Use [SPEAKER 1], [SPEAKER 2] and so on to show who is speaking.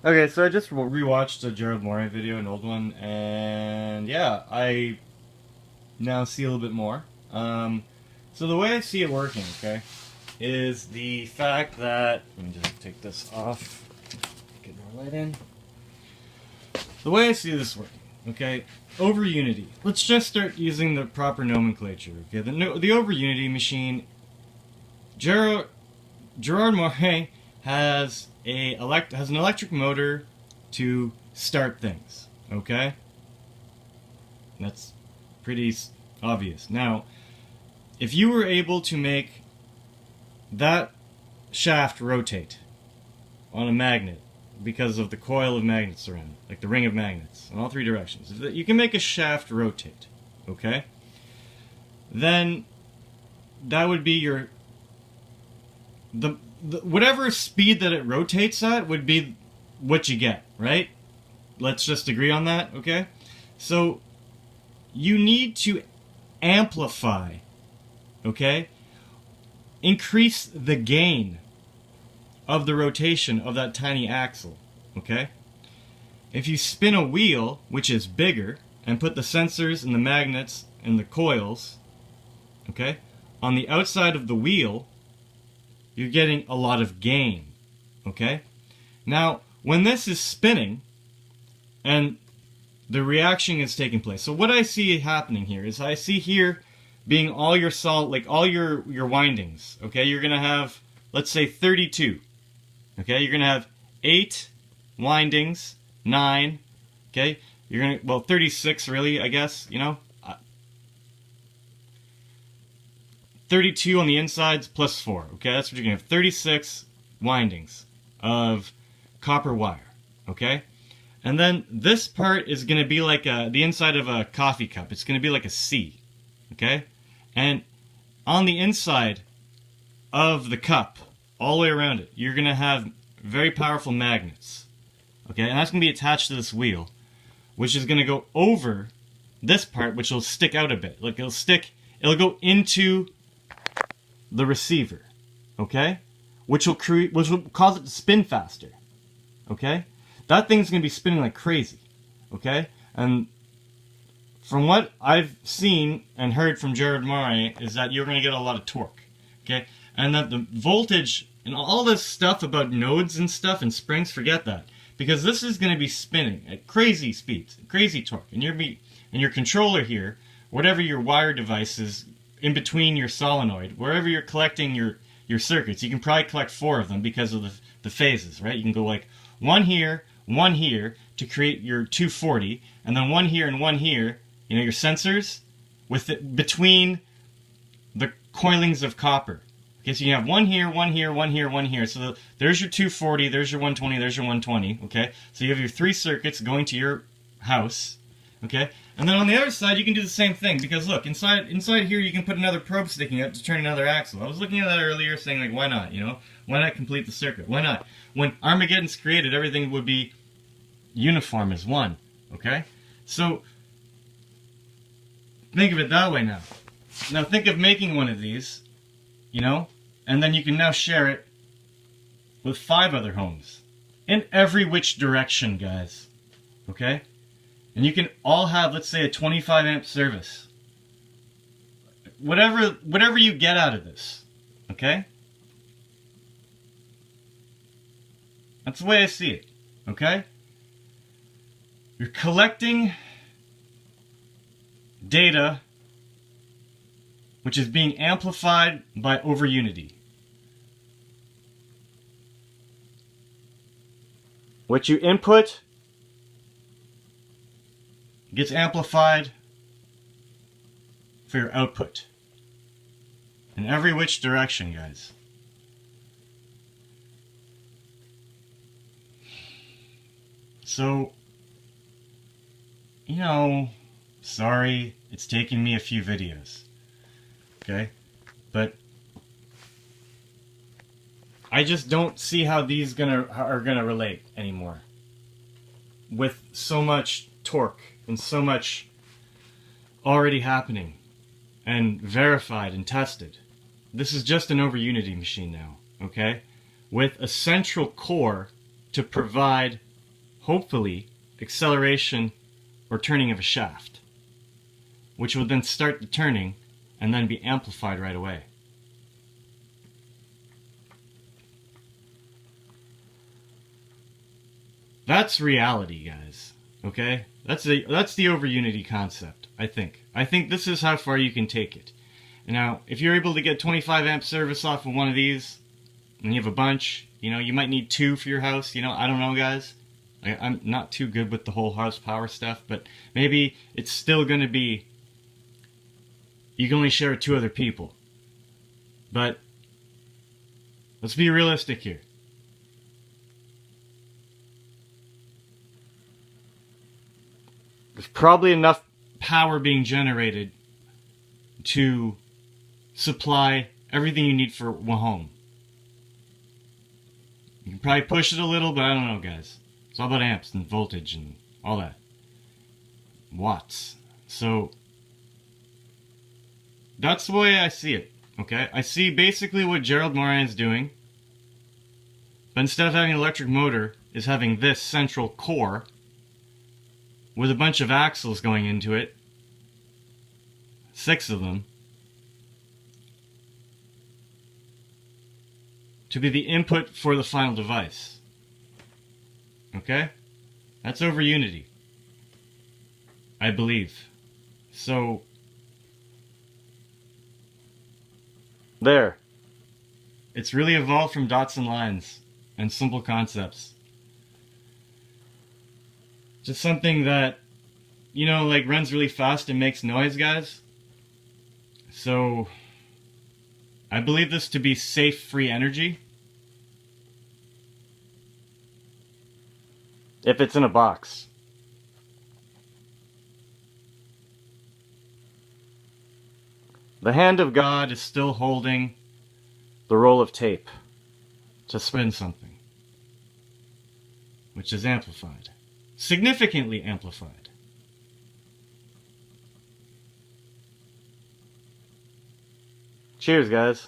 [SPEAKER 1] Okay, so I just rewatched a Gerald Morey video, an old one, and yeah, I now see a little bit more. So the way I see it working, okay, is the fact that let me just take this off, get more light in. The way I see this working, okay, over Unity. Let's just start using the proper nomenclature. Okay, the over Unity machine. Gerard Morey has has an electric motor to start things. Okay, that's pretty obvious. Now, if you were able to make that shaft rotate on a magnet because of the coil of magnets around it, like the ring of magnets in all three directions, if you can make a shaft rotate, okay, then that would be your whatever speed that it rotates at would be what you get, right? Let's just agree on that, okay? So you need to amplify, okay? Increase the gain of the rotation of that tiny axle, okay? If you spin a wheel, which is bigger, and put the sensors and the magnets and the coils, okay, on the outside of the wheel, you're getting a lot of gain, okay? Now, when this is spinning, and the reaction is taking place, so what I see happening here is I see here being all your all your windings, okay? You're gonna have, let's say, 32, okay? You're gonna have 8 windings, 9, okay? You're gonna, well, 36 really, I guess, you know? 32 on the insides plus 4. Okay, that's what you're going to have. 36 windings of copper wire. Okay? And then this part is going to be like the inside of a coffee cup. It's going to be like a C. Okay? And on the inside of the cup, all the way around it, you're going to have very powerful magnets. Okay? And that's going to be attached to this wheel, which is going to go over this part, which will stick out a bit. Like it'll go into the receiver, okay, which will cause it to spin faster, okay. That thing's gonna be spinning like crazy, okay. And from what I've seen and heard from Gerard Morey is that you're gonna get a lot of torque, okay, and that the voltage and all this stuff about nodes and stuff and springs, forget that, because this is gonna be spinning at crazy speeds, crazy torque, and your controller here, whatever your wire device is in between your solenoid, wherever you're collecting your circuits, you can probably collect 4 of them because of the phases, right? You can go like one here to create your 240, and then one here and one here, you know, your sensors with it between the coilings of copper. Okay, so you have one here, one here, one here, one here. So there's your 240, there's your 120, there's your 120, okay? So you have your 3 circuits going to your house, okay? And then on the other side, you can do the same thing, because look, inside here you can put another probe sticking up to turn another axle. I was looking at that earlier saying, like, why not, you know? Why not complete the circuit? Why not? When Armageddon's created, everything would be uniform as one, okay? So, think of it that way now. Now think of making one of these, you know? And then you can now share it with 5 other homes. In every which direction, guys. Okay? And you can all have, let's say, a 25 amp service. Whatever you get out of this. Okay? That's the way I see it. Okay? You're collecting data which is being amplified by over Unity. What you input gets amplified for your output. In every which direction, guys. So, you know, sorry, it's taken me a few videos. Okay? But I just don't see how these are gonna relate anymore. With so much torque and so much already happening and verified and tested. This is just an over Unity machine now, okay? With a central core to provide hopefully, acceleration or turning of a shaft, which would then start the turning and then be amplified right away. That's reality, guys. Okay? That's the over unity concept, I think. I think this is how far you can take it. Now, if you're able to get 25 amp service off of one of these, and you have a bunch, you know, you might need 2 for your house, you know, I don't know, guys. I'm not too good with the whole horsepower stuff, but maybe it's still going to be, you can only share with 2 other people. But, let's be realistic here. There's probably enough power being generated to supply everything you need for one home. You can probably push it a little, but I don't know, guys. It's all about amps and voltage and all that. Watts. So, that's the way I see it, okay? I see basically what Gerald Moran's doing, but instead of having an electric motor, is having this central core with a bunch of axles going into it, 6 of them, to be the input for the final device. Okay? That's over unity, I believe. So, there. It's really evolved from dots and lines and simple concepts. Just something that, you know, like runs really fast and makes noise, guys. So, I believe this to be safe, free energy. If it's in a box. The hand of God is still holding the roll of tape to spin something, which is amplified. Significantly amplified. Cheers, guys.